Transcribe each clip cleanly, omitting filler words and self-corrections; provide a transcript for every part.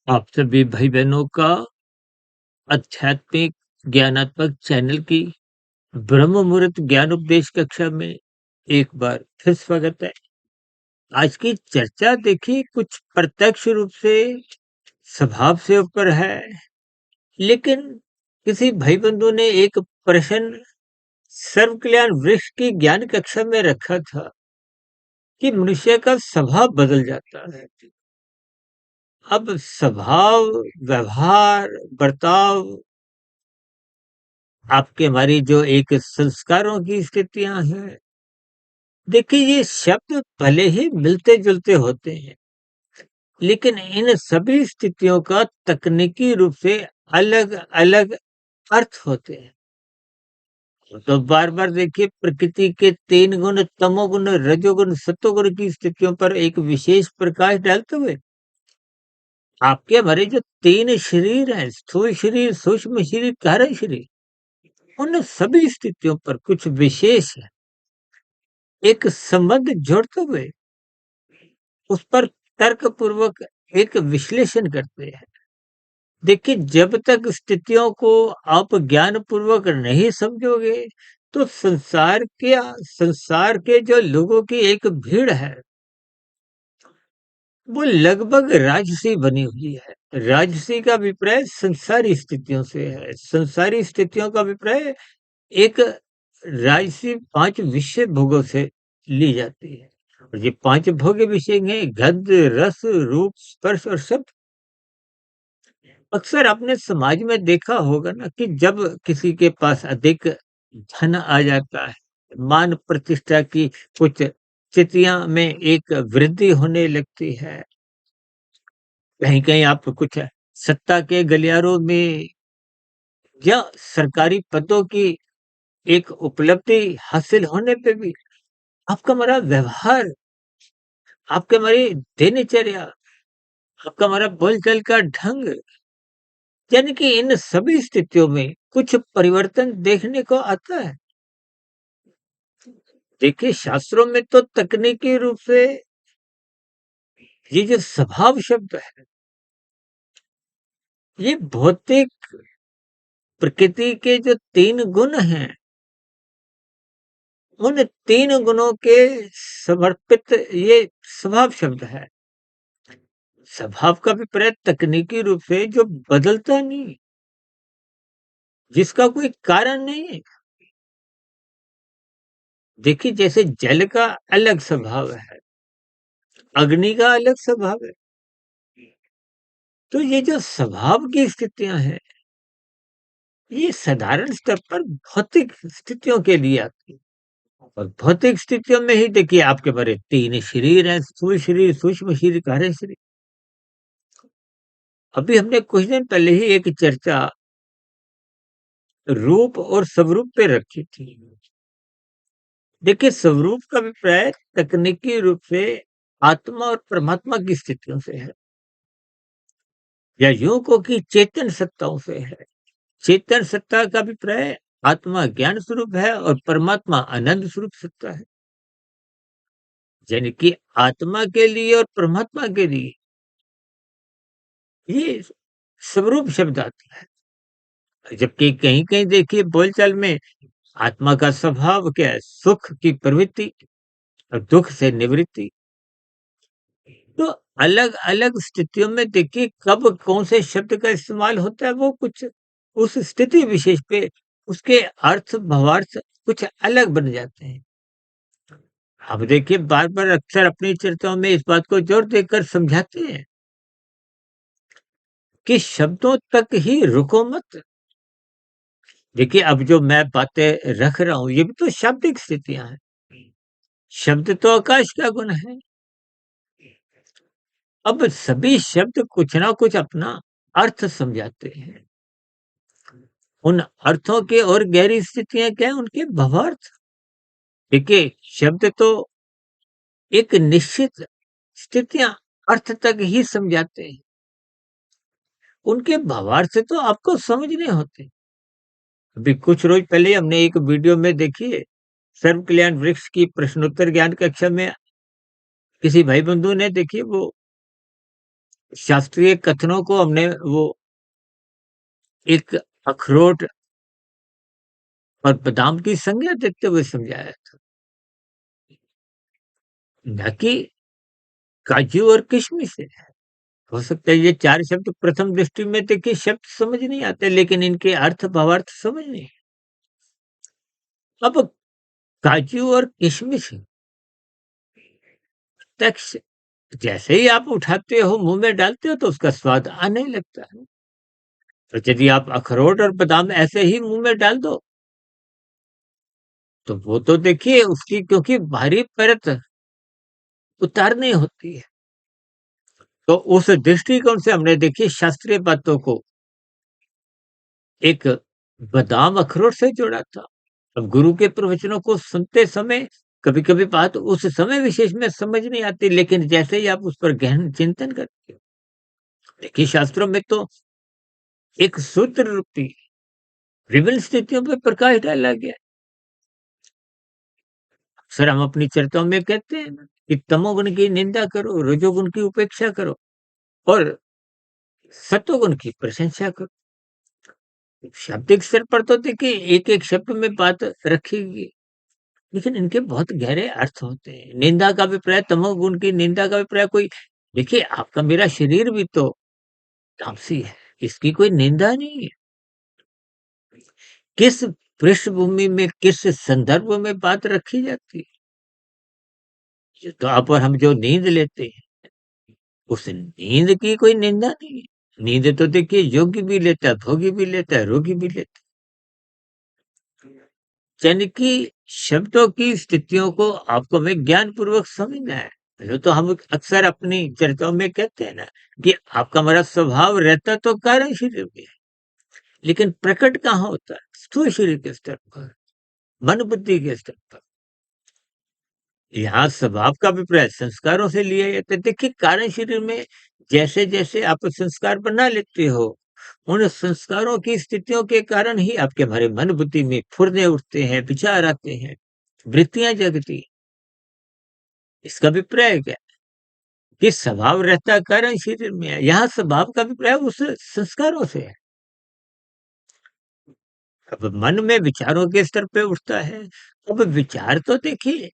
आप सभी भाई बहनों का आध्यात्मिक ज्ञानात्मक चैनल की ब्रह्म मुहूर्त ज्ञान उपदेश कक्षा में एक बार फिर स्वागत है। आज की चर्चा देखिए कुछ प्रत्यक्ष रूप से स्वभाव से ऊपर है, लेकिन किसी भाई बंधु ने एक प्रश्न सर्व कल्याण वृक्ष की ज्ञान कक्षा में रखा था कि मनुष्य का स्वभाव बदल जाता है। अब स्वभाव, व्यवहार, बर्ताव आपके हमारी जो एक संस्कारों की स्थितियां हैं, देखिए ये शब्द भले ही मिलते जुलते होते हैं, लेकिन इन सभी स्थितियों का तकनीकी रूप से अलग अलग अर्थ होते हैं। तो बार बार देखिए प्रकृति के तीन गुण तमोगुण रजोगुण सतोगुण की स्थितियों पर एक विशेष प्रकाश डालते हुए आपके हमारे जो तीन शरीर हैं, स्थूल शरीर, सूक्ष्म शरीर, कारण शरीर, उन सभी स्थितियों पर कुछ विशेष एक संबंध जोड़ते हुए उस पर तर्क पूर्वक एक विश्लेषण करते हैं। देखिए जब तक स्थितियों को आप ज्ञान पूर्वक नहीं समझोगे, तो संसार के जो लोगों की एक भीड़ है, वो लगभग राजसी बनी हुई है। राजसी का अभिप्राय संसारी स्थितियों से है। संसारी स्थितियों का अभिप्राय एक राजसी 5 विषय भोगों से ली जाती है। और ये 5 भोग्य विषय हैं गंध, रस, रूप, स्पर्श और शब्द। अक्सर आपने समाज में देखा होगा ना कि जब किसी के पास अधिक धन आ जाता है, मान प्रतिष्ठा की कुछ स्थितियां में एक वृद्धि होने लगती है, कहीं-कहीं आप कुछ सत्ता के गलियारों में या सरकारी पदों की एक उपलब्धि हासिल होने पे भी आपका हमारा व्यवहार, आपके हमारी दिनचर्या, आपका हमारा बोलचाल का ढंग, यानी कि इन सभी स्थितियों में कुछ परिवर्तन देखने को आता है। देखिए शास्त्रों में तो तकनीकी रूप से ये जो स्वभाव शब्द है, ये भौतिक प्रकृति के जो 3 गुण हैं, उन 3 गुणों के समर्पित ये स्वभाव शब्द है। स्वभाव का अभिप्राय तकनीकी रूप से जो बदलता नहीं, जिसका कोई कारण नहीं है। देखिए जैसे जल का अलग स्वभाव है, अग्नि का अलग स्वभाव है। तो ये जो स्वभाव की स्थितियां हैं, ये साधारण स्तर पर भौतिक स्थितियों के लिए आती है। और भौतिक स्थितियों में ही देखिए आपके बड़े 3 शरीर हैं, स्थूल शरीर, सूक्ष्म शरीर, कारण शरीर। अभी हमने कुछ दिन पहले ही एक चर्चा रूप और स्वरूप पे रखी थी। देखिए स्वरूप का अभिप्राय तकनीकी रूप से आत्मा और परमात्मा की स्थितियों से है, या यूं को कि चेतन सत्ताओं से है। चेतन सत्ता का अभिप्राय आत्मा ज्ञान स्वरूप है और परमात्मा आनंद स्वरूप सत्ता है। यानी कि आत्मा के लिए और परमात्मा के लिए ये स्वरूप शब्द आता है। जबकि कहीं-कहीं देखिए बोलचाल में आत्मा का स्वभाव क्या है? सुख की प्रवृत्ति और दुख से निवृत्ति। तो अलग-अलग स्थितियों में देखिए कब कौन से शब्द का इस्तेमाल होता है, वो कुछ उस स्थिति विशेष पे उसके अर्थ, भावार्थ कुछ अलग बन जाते हैं। अब देखिए बार-बार अक्सर अपनी चर्चाओं में इस बात को जोर देकर समझाते हैं कि शब्दों तक ही रुको मत। देखिए अब जो मैं बातें रख रहा हूँ, ये भी तो शाब्दिक स्थितियाँ हैं। शब्द तो आकाश का गुण है। अब सभी शब्द कुछ ना कुछ अपना अर्थ समझाते हैं। उन अर्थों के और गहरी स्थितियाँ क्या हैं? उनके भावार्थ। देखिए शब्द तो एक निश्चित स्थितियाँ अर्थ तक ही समझाते हैं। उनके भावार्थ तो आपको समझने होते हैं। अभी कुछ रोज पहले हमने एक वीडियो में देखिए सर्व कल्याण वृक्ष की प्रश्नोत्तर ज्ञान कक्षा में किसी भाई बंधु ने देखिए वो शास्त्रीय कथनों को हमने वो एक अखरोट और बादाम की संज्ञा देते हुए समझाया था, न कि काजू और किशमिश से। हो सकता है ये 4 शब्द प्रथम दृष्टि में देखिए शब्द समझ नहीं आते, लेकिन इनके अर्थ भावार्थ समझ नहीं। अब काजू और किशमिश प्रत्यक्ष जैसे ही आप उठाते हो, मुँह में डालते हो तो उसका स्वाद आने लगता है। तो यदि आप अखरोट और बादाम ऐसे ही मुँह में डाल दो, तो वो तो देखिए उसकी क्योंकि बाहरी परत उतारनी होती है। तो उस दृष्टिकोण से हमने देखिए शास्त्रीय बातों को एक बादाम अखरोट से जोड़ा था। अब गुरु के प्रवचनों को सुनते समय कभी-कभी बात उस समय विशेष में समझ नहीं आती, लेकिन जैसे ही आप उस पर गहन चिंतन करते हो, देखिए शास्त्रों में तो एक सूत्र रूपी विभिन्न स्थितियों पे प्रकाश डाला गया है। अक्सर हम अपनी चर्चाओं में कहते हैं ना कि तमोगुण की निंदा करो, रजोगुण की उपेक्षा करो और सत्वगुण की प्रशंसा करो। शाब्दिक स्तर पर तो देखिए एक-एक शब्द में बात रखी गई है, लेकिन इनके बहुत गहरे अर्थ होते हैं। निंदा का अभिप्राय, तमोगुण की निंदा का अभिप्राय कोई देखिए आपका मेरा शरीर भी तो तामसी है, इसकी कोई निंदा नहीं है। किस पृष्ठभूमि में, किस संदर्भ में बात रखी जाती है, ये तो आप और हम जो नींद लेते हैं, उस नींद की कोई निंदा नहीं है। नींद तो देखिए योगी भी लेता है, भोगी भी लेता है, रोगी भी लेता है। यानी कि शब्दों की स्थितियों को आपको हमें ज्ञानपूर्वक समझना है। जो तो हम अक्सर अपनी चर्चाओं में कहते हैं ना कि आपका हमारा स्वभाव रहता तो कारण शरीर में है, लेकिन प्रकट कहाँ होता है? स्थूल शरीर के स्तर पर, मन बुद्धि के स्तर पर। यहाँ स्वभाव का अभिप्राय संस्कारों से लिया जाता है। देखिए कारण शरीर में जैसे-जैसे आप संस्कार बना लेते हो, उन संस्कारों की स्थितियों के कारण ही आपके हमारे मन बुद्धि में फुर्ने उठते हैं, विचार आते हैं, वृत्तियाँ जगती हैं। इसका अभिप्राय क्या है? कि स्वभाव रहता कारण शरीर में है। यहाँ स्वभाव का अभिप्राय उस संस्कारों से है। अब मन में विचारों के स्तर पे उठता है। अब विचार तो देखिए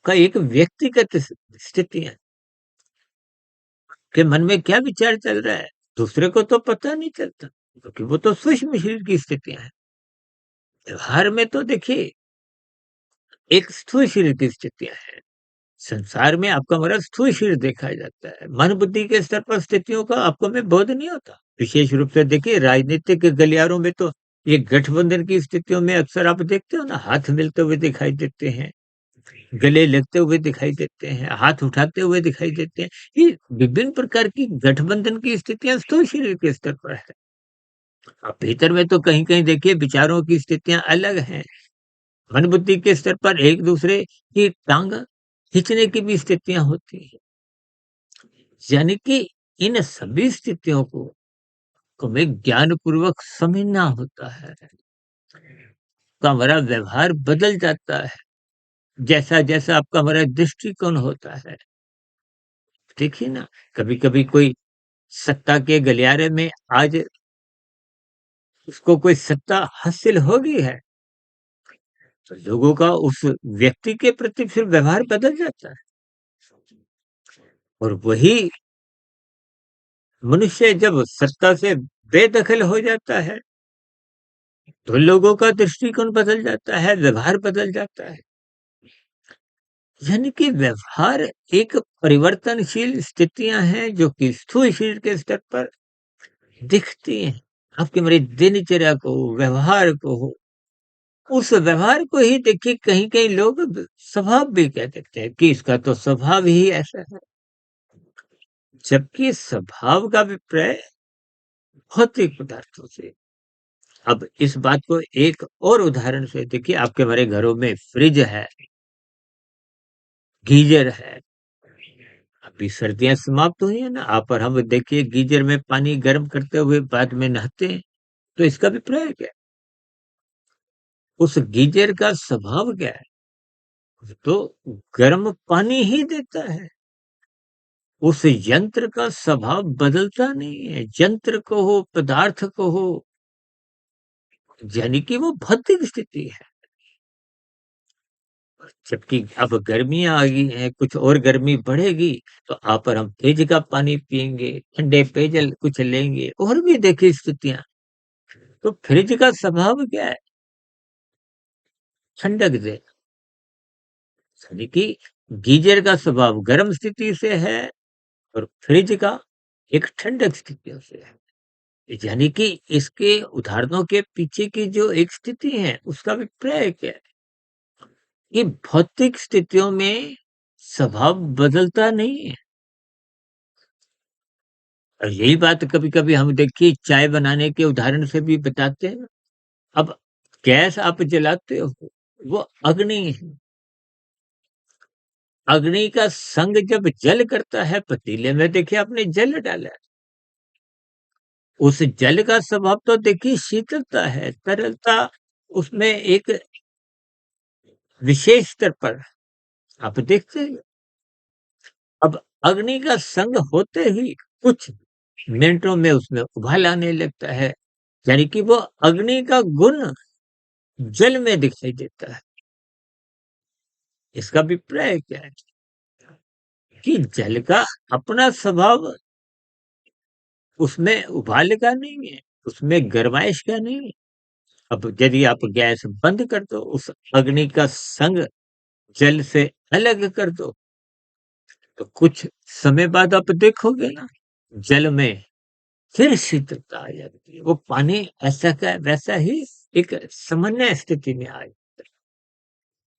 का एक व्यक्तिगत स्थिति है कि मन में क्या विचार चल रहा है, दूसरे को तो पता नहीं चलता, क्योंकि वो तो सूक्ष्म शरीर की स्थितियाँ हैं। व्यवहार में तो देखिए एक स्थूल शरीर की स्थितियाँ हैं। संसार में आपका हमारा स्थूल शरीर देखा जाता है। मन बुद्धि के स्तर पर स्थितियों का आपको में बोध नहीं होता। विशेष रूप से देखिए राजनीतिक गलियारों में तो ये गठबंधन की स्थितियों में अक्सर आप देखते हो ना, हाथ मिलते हुए दिखाई देते हैं, गले लगते हुए दिखाई देते हैं, हाथ उठाते हुए दिखाई देते हैं। ये विभिन्न प्रकार की गठबंधन की स्थितियाँ स्थूल शरीर के स्तर पर है। अब भीतर में तो कहीं-कहीं देखिए विचारों की स्थितियाँ अलग हैं। मन बुद्धि के स्तर पर एक दूसरे की टांग खींचने की भी स्थितियाँ होती हैं। यानी कि इन सभी स्थितियों को हमें ज्ञानपूर्वक समझना होता है। तो हमारा व्यवहार बदल जाता है, जैसा-जैसा आपका हमारा दृष्टिकोण होता है। देखिए ना, कभी-कभी कोई सत्ता के गलियारे में आज उसको कोई सत्ता हासिल हो गई है, तो लोगों का उस व्यक्ति के प्रति फिर व्यवहार बदल जाता है। और वही मनुष्य जब सत्ता से बेदखल हो जाता है, तो लोगों का दृष्टिकोण बदल जाता है, व्यवहार बदल जाता है। यानी कि व्यवहार एक परिवर्तनशील स्थितियाँ हैं जो कि स्थूल शरीर के स्तर पर दिखती हैं। आपकी हमारी दिनचर्या को, व्यवहार को हो, उस व्यवहार को ही देखिए कहीं-कहीं लोग स्वभाव भी कह देते हैं कि इसका तो स्वभाव ही ऐसा है। जबकि स्वभाव का अभिप्राय भौतिक पदार्थों से। अब इस बात को एक और उदाहरण से देखिए, आपके हमारे घरों में फ्रिज है, गीज़र है। अभी सर्दियाँ समाप्त हुई है ना, आप और हम देखिए गीज़र में पानी गर्म करते हुए बाद में नहाते हैं, तो इसका अभिप्राय क्या है? उस गीज़र का स्वभाव क्या है? वो तो गर्म पानी ही देता है। उस यंत्र का स्वभाव बदलता नहीं है। यंत्र को हो, पदार्थ को हो, यानी कि वो भौतिक स्थिति है। जबकि अब गर्मियाँ आ गई हैं, कुछ और गर्मी बढ़ेगी, तो आप और हम फ्रिज का पानी पिएँगे, ठंडे पेयजल कुछ लेंगे, और भी देखिए स्थितियाँ। तो फ्रिज का स्वभाव क्या है? ठंडक देना। यानी कि गीजर का स्वभाव गर्म स्थिति से है और फ्रिज का एक ठंडक स्थितियों से है। यानी कि इसके उदाहरणों के पीछे की जो एक स्थिति है, उसका अभिप्राय क्या है? कि भौतिक स्थितियों में स्वभाव बदलता नहीं है। और यही बात कभी-कभी हम देखिए चाय बनाने के उदाहरण से भी बताते हैं ना। अब गैस आप जलाते हो, वो अग्नि है। अग्नि का संग जब जल करता है पतीले में, देखिए आपने जल डाला है। उस जल का स्वभाव तो देखिए शीतलता है, तरलता उसमें एक विशेष स्तर पर आप देखते हैं। अब अग्नि का संग होते ही कुछ मिनटों में उसमें उबाल आने लगता है। यानी कि वो अग्नि का गुण जल में दिखाई देता है। इसका अभिप्राय क्या है? कि जल का अपना स्वभाव उसमें उबाल का नहीं है, उसमें गरमाइश का नहीं है। अब यदि आप गैस बंद कर दो, उस अग्नि का संग जल से अलग कर दो, तो कुछ समय बाद आप देखोगे ना, जल में फिर शीतलता आ जाती है। वो पानी ऐसा का वैसा ही एक सामान्य स्थिति में आ जाता है।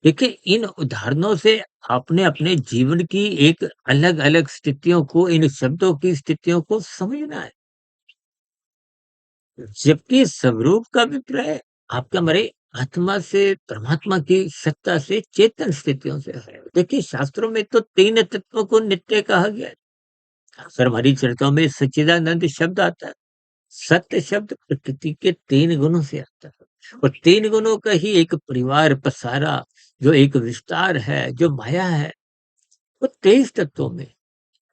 देखिए, इन उदाहरणों से आपने अपने जीवन की एक अलग-अलग स्थितियों को, इन शब्दों की स्थितियों को समझना है। जबकि स्वरूप का अभिप्राय आपका हमारे आत्मा से, परमात्मा की सत्ता से, चेतन स्थितियों से है। देखिए, शास्त्रों में तो 3 तत्वों को नित्य कहा गया है। अक्सर हमारी चर्चाओं में सच्चिदानंद शब्द आता है। सत्य शब्द प्रकृति के 3 गुणों से आता है, और 3 गुणों का ही एक परिवार पसारा, जो एक विस्तार है, जो माया है, वो 23 तत्वों में।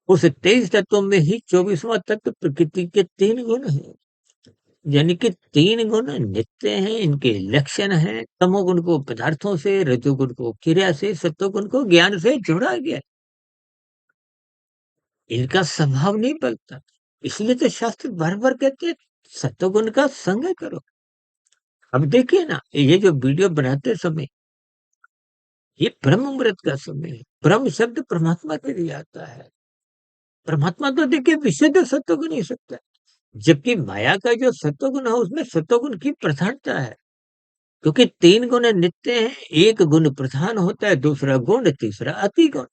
उस 23 तत्वों में ही 24वां तत्व प्रकृति के 3 गुण हैं। यानी कि 3 गुण नित्य हैं, इनके लक्षण हैं। तमोगुण को पदार्थों से, रजोगुण को क्रिया से, सत्वगुण को ज्ञान से जोड़ा गया है। इनका स्वभाव नहीं बदलता। इसलिए तो शास्त्र बार-बार कहते हैं, सत्वगुण का संग करो। अब देखिए ना, ये जो वीडियो बनाते समय, ये ब्रह्म मुहूर्त का समय है। ब्रह्म शब्द परमात्मा के लिए आता है। परमात्मा तो देखिए विशुद्ध सत्वगुण ही सकता है। जबकि माया का जो सत्वगुण है, उसमें सत्वगुण की प्रधानता है। क्योंकि 3 गुण नित्य हैं, 1 गुण प्रधान होता है, दूसरा गुण, तीसरा अति गुण।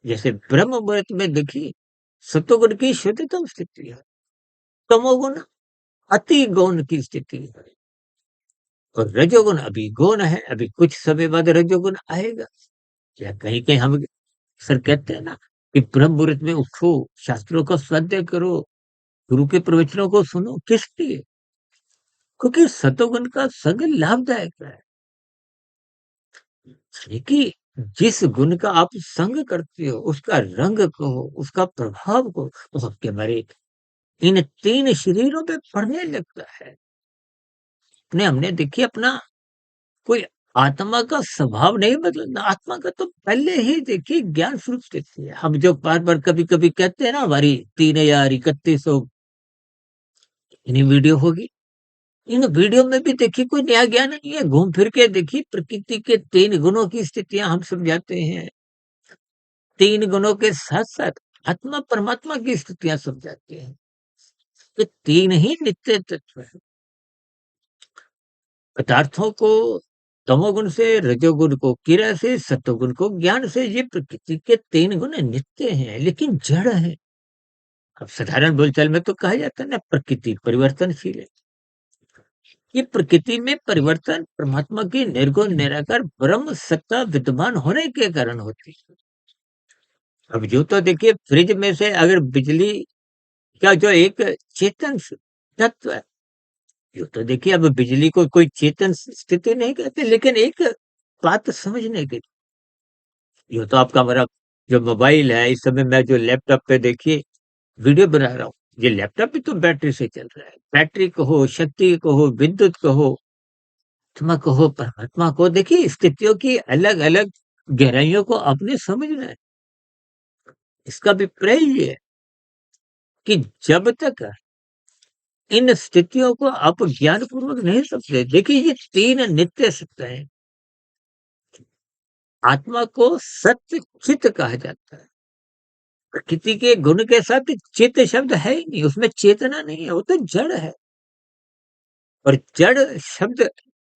जैसे ब्रह्म मुहूर्त में देखिए, सत्वगुण की शुद्धतम स्थिति है, तमोगुण अति गौण की स्थिति है, और रजोगुण अभी गौण है, अभी कुछ समय बाद रजोगुण आएगा। या कहीं-कहीं हम सर कहते हैं ना कि ब्रह्म मुहूर्त में उठो, शास्त्रों का स्वाध्याय करो, गुरु के प्रवचनों को सुनो, किस लिए? क्योंकि सतोगुण का संग लाभदायक है। यानी कि जिस गुण का आप संग करते हो, उसका रंग कहो, उसका प्रभाव कहो, वो आपके हमारे इन 3 शरीरों पे पड़ने लगता है। अपने हमने देखिए अपना कोई आत्मा का स्वभाव नहीं बदलना, आत्मा का तो पहले ही देखिए ज्ञान स्वरूप स्थिति है। हम जो बार-बार कभी-कभी कहते हैं ना, हमारी 3031 इन्हीं वीडियो होगी। इन वीडियो में भी देखिए कोई नया ज्ञान नहीं है। घूम फिर के देखिए प्रकृति के 3 गुणों की स्थितियाँ हम समझाते हैं। 3 गुणों के साथ-साथ आत्मा परमात्मा की स्थितियाँ समझाते हैं। ये 3 ही नित्य तत्व हैं। पदार्थों को तमोगुण से, रजोगुण को क्रिया से, सत्वगुण को ज्ञान से, ये प्रकृति के 3 गुण नित्य हैं, लेकिन जड़ हैं। अब साधारण बोलचाल में तो कहा जाता है ना, प्रकृति परिवर्तनशील है। ये प्रकृति में परिवर्तन परमात्मा की निर्गुण निराकार ब्रह्म सत्ता विद्यमान होने के कारण होती है। अब यूँ तो देखिए फ्रिज में से अगर बिजली का जो एक चेतन तत्व है, यूँ तो देखिए अब बिजली को कोई चेतन स्थिति नहीं कहते, लेकिन एक बात समझने की, यूँ तो आपका हमारा जो मोबाइल है, इस समय मैं जो लैपटॉप पे देखिए वीडियो बना रहा हूँ, ये लैपटॉप भी तो बैटरी से चल रहा है। बैटरी कहो, शक्ति कहो, विद्युत कहो, आत्मा कहो, परमात्मा को देखिए स्थितियों की अलग-अलग गहराइयों को आपने समझना है। इसका अभिप्राय ये है कि जब तक इन स्थितियों को आप ज्ञानपूर्वक नहीं समझे, देखिए ये 3 नित्य सत्य हैं। आत्मा को सत्य चित्त कहा जाता है। प्रकृति के गुण के साथ चित्त शब्द है ही नहीं, उसमें चेतना नहीं है, वो तो जड़ है। और जड़ शब्द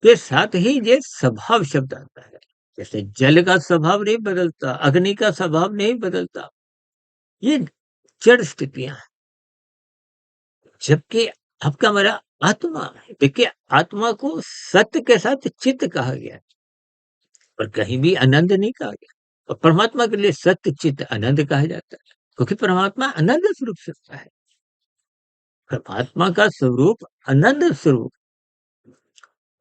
के साथ ही ये स्वभाव शब्द आता है। जैसे जल का स्वभाव नहीं बदलता, अग्नि का स्वभाव नहीं बदलता, ये जड़ स्थितियां हैं। जबकि आपका हमारा आत्मा, देखिए आत्मा को सत्य के साथ चित्त कहा गया है, और कहीं भी आनंद नहीं कहा गया। और परमात्मा के लिए सत्य चित्त आनंद कहा जाता है, क्योंकि परमात्मा आनंद स्वरूप सत्ता है। परमात्मा का स्वरूप आनंद स्वरूप,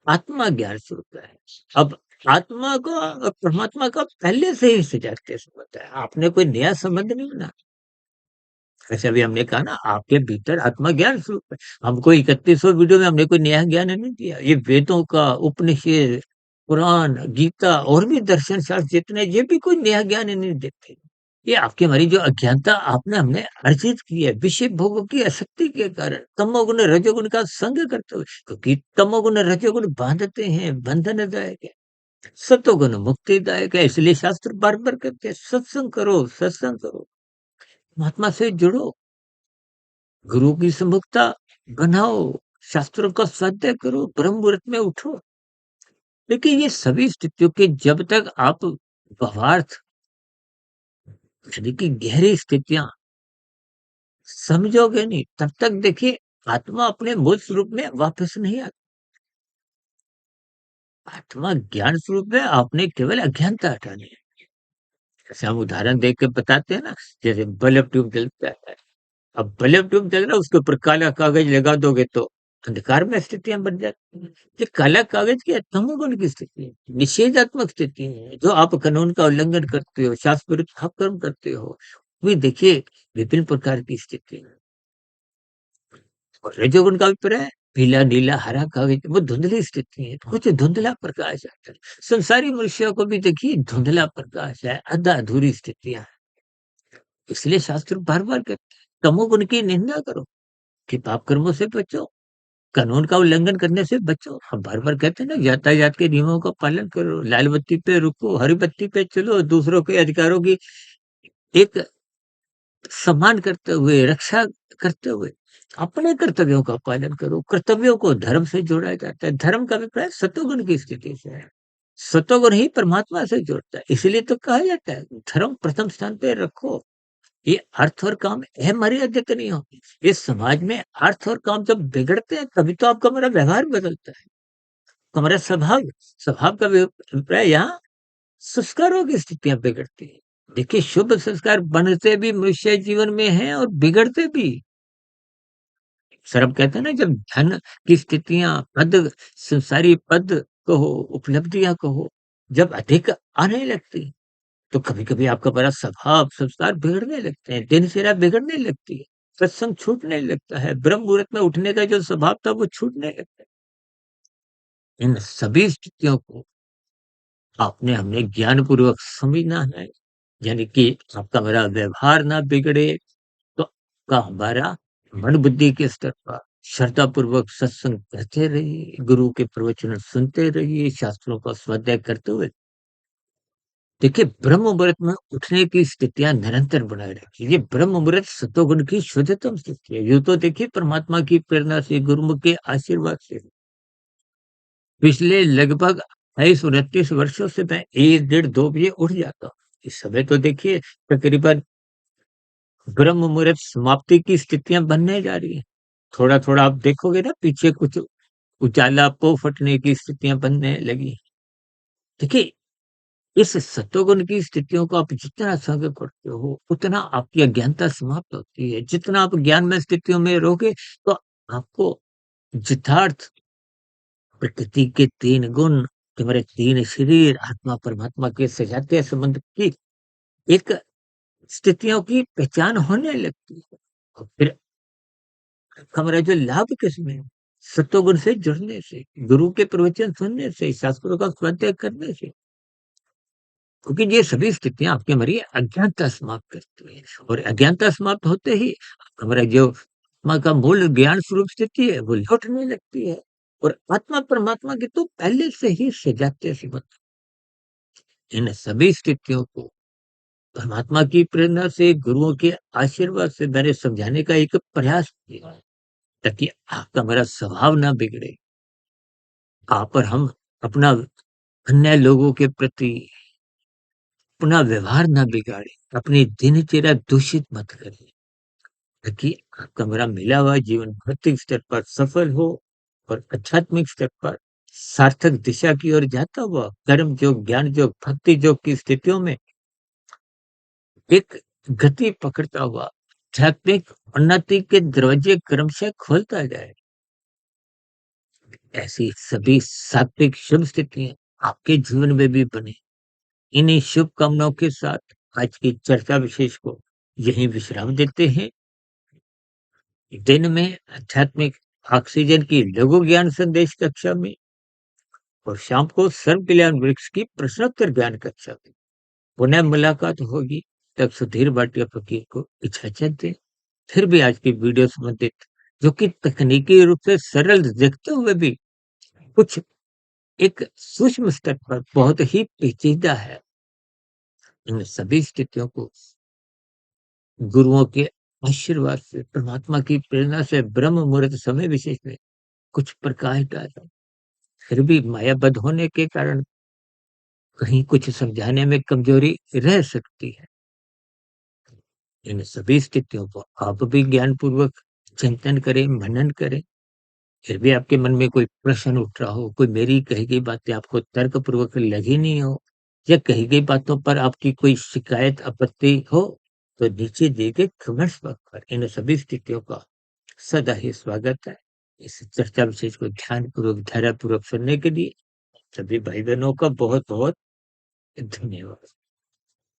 आत्मा ज्ञान स्वरूप है। अब आत्मा को और परमात्मा का पहले से ही सजातीय संबंध है, आपने कोई नया संबंध नहीं बना। जैसे अभी हमने कहा ना, आपके भीतर आत्मा ज्ञान स्वरूप है। हमको 31वां वीडियो में हमने कोई नया ज्ञान नहीं दिया। ये वेदों का, उपनिषद, पुराण, गीता और भी दर्शन शास्त्र जितने, ये भी कोई नया ज्ञान नहीं देते। ये आपकी हमारी जो अज्ञानता आपने हमने अर्जित की है विषय भोगों की आसक्ति के कारण, तमोगुण रजोगुण का संग करते हुए, क्योंकि तमोगुण रजोगुण बांधते हैं, बंधनदायक है। सतोगुण मुक्तिदायक है, इसलिए शास्त्र बार बार कहते हैं सत्संग करो, सत्संग करो, महात्मा से जुड़ो, गुरु की सम्मुखता बनाओ, शास्त्रों का स्वाध्याय करो, ब्रह्म मुहूर्त में उठो। लेकिन ये सभी स्थितियों के जब तक आप भावार्थ, यानी कि गहरी स्थितियां समझोगे नहीं, तब तक देखिए आत्मा अपने मूल स्वरूप में वापस नहीं आती। आत्मा ज्ञान स्वरूप में आपने केवल अज्ञानता हटानी है। जैसे हम उदाहरण देख के बताते हैं ना, जैसे बल्ब ट्यूब जलता है। अब बल्ब ट्यूब जल रहा है, उसके ऊपर काला कागज लगा दोगे तो अंधकार में स्थितियां बन जाती हैं। ये काला कागज की तमोगुण की स्थिति है, निषेधात्मक स्थिति है, जो आप कानून का उल्लंघन करते हो, शास्त्र विरुद्ध अपकर्म करते हो। भी देखिए विभिन्न प्रकार की स्थिति है। और रजोगुण का अभिप्राय है पीला, नीला, हरा कागज, वो धुंधली स्थिति है, कुछ धुंधला प्रकाश आता है। संसारी मनुष्यों को भी देखिए धुंधला प्रकाश है, आधा अधूरी स्थितियां हैं। इसलिए शास्त्र बार बार कहते हैं तमोगुण की निंदा करो, कि पाप कर्मों से बचो, कानून का उल्लंघन करने से बचो। हम बार बार कहते हैं ना, यातायात के नियमों का पालन करो, लाल बत्ती पे रुको, हरी बत्ती पे चलो, दूसरों के अधिकारों की एक सम्मान करते हुए, रक्षा करते हुए अपने कर्तव्यों का पालन करो। कर्तव्यों को धर्म से जोड़ा जाता है। धर्म का अभिप्राय सतोगुण की स्थिति से है। सतोगुण ही परमात्मा से जोड़ता है। इसलिए तो कहा जाता है धर्म प्रथम स्थान पे रखो। ये अर्थ और काम अमर्यादित नहीं हो। इस समाज में अर्थ और काम जब बिगड़ते हैं, तभी तो आपका मेरा व्यवहार बदलता है, हमारा स्वभाव, स्वभाव का अभिप्राय यहाँ संस्कारों की स्थितियां बिगड़ती है। देखिए शुभ संस्कार बनते भी मनुष्य जीवन में हैं और बिगड़ते भी। सर हम कहते हैं ना, जब धन की स्थितियां, पद, संसारी पद कहो, उपलब्धियां कहो, जब अधिक आने लगती, तो कभी-कभी आपका बड़ा स्वभाव, संस्कार बिगड़ने लगते हैं, दिनचर्या बिगड़ने लगती है, सत्संग छूटने लगता है, ब्रह्म मुहूर्त में उठने का जो स्वभाव था वो छूटने लगता है। इन सभी स्थितियों को आपने हमने ज्ञानपूर्वक समझना है, यानी कि आपका मेरा व्यवहार ना बिगड़े, तो आपका हमारा मन बुद्धि के स्तर पर श्रद्धापूर्वक सत्संग करते रहिए, गुरु के प्रवचन सुनते रहिए, शास्त्रों का स्वाध्याय करते हुए देखिए ब्रह्म मुहूर्त में उठने की स्थितियां निरंतर बनाए रखिए। ये ब्रह्म मुहूर्त सतोगुण की शुद्धतम स्थिति है। यूं तो देखिए परमात्मा की प्रेरणा से, गुरुमुख के आशीर्वाद से पिछले लगभग 28-29 वर्षों से मैं 1 डेढ़ 2 बजे उठ जाता हूँ। इस समय तो देखिए तकरीबन ब्रह्म मुहूर्त समाप्ति की स्थितियां बनने जा रही हैं। थोड़ा-थोड़ा आप देखोगे ना, पीछे कुछ उजाला पो फटने की स्थितियां बनने लगी। देखिए इस सत्वगुण की स्थितियों को आप जितना संग करते हो, उतना आपकी अज्ञानता समाप्त होती है। जितना आप ज्ञानमय स्थितियों में रहोगे, तो आपको यथार्थ प्रकृति के 3 गुण, तुम्हारे 3 शरीर, आत्मा परमात्मा के सजातीय संबंध की एक स्थितियों की पहचान होने लगती है। और फिर हमारा जो लाभ किसमें है? सत्वगुण से जुड़ने से, गुरु के प्रवचन सुनने से, शास्त्रों का स्वाध्याय करने से। क्योंकि ये सभी स्थितियाँ आपकी हमारी अज्ञानता समाप्त करती है, और अज्ञानता समाप्त होते ही हमारा जो आत्मा का मूल ज्ञान स्वरूप स्थिति है, वो लौटने लगती है। और आत्मा परमात्मा की तो पहले से ही सजातीय संबंध। इन सभी स्थितियों को परमात्मा की प्रेरणा से, गुरुओं के आशीर्वाद से मैंने समझाने का एक प्रयास किया है, ताकि आपका मेरा स्वभाव ना बिगड़े। आप और हम अपना अन्य लोगों के प्रति अपना व्यवहार ना बिगाड़े, अपनी दिनचर्या दूषित मत करें, ताकि आपका मेरा मिला हुआ जीवन भौतिक स्तर पर सफल हो, और आध्यात्मिक स्तर पर सार्थक दिशा की ओर जाता हुआ कर्म योग, ज्ञान योग, भक्ति योग की स्थितियों में एक गति पकड़ता हुआ आध्यात्मिक उन्नति के दरवाजे क्रमशः खोलता जाए। ऐसी सभी सात्विक शुभ स्थितियां आपके जीवन में भी बने। इन्हीं शुभकामनाओं के साथ आज की चर्चा विशेष को यहीं विश्राम देते हैं। दिन में आध्यात्मिक ऑक्सीजन की लघु ज्ञान संदेश कक्षा में, और शाम को सर्व कल्याण वृक्ष की प्रश्नोत्तर ज्ञान कक्षा में पुनः मुलाकात होगी। तब सुधीर भाटिया फकीर को इजाजत दें। फिर भी आज की वीडियो संबंधित, जो कि तकनीकी रूप से सरल दिखते हुए भी कुछ एक सूक्ष्म स्तर पर बहुत ही पेचीदा है, इन सभी स्थितियों को गुरुओं के आशीर्वाद से, परमात्मा की प्रेरणा से ब्रह्म मुहूर्त समय विशेष में कुछ प्रकाश डाला। फिर भी मायाबद्ध होने के कारण कहीं कुछ समझाने में कमजोरी रह सकती है। इन सभी स्थितियों को आप भी ज्ञानपूर्वक चिंतन करें, मनन करें। फिर भी आपके मन में कोई प्रश्न उठ रहा हो, कोई मेरी कही गई बातें आपको तर्कपूर्वक लगी नहीं हो, या कही गई बातों पर आपकी कोई शिकायत, आपत्ति हो, तो नीचे दिए गए कमेंट्स बॉक्स पर इन सभी स्थितियों का सदा ही स्वागत है। इस चर्चा विशेष को ध्यानपूर्वक, धैर्यपूर्वक सुनने के लिए सभी भाई-बहनों का बहुत-बहुत धन्यवाद।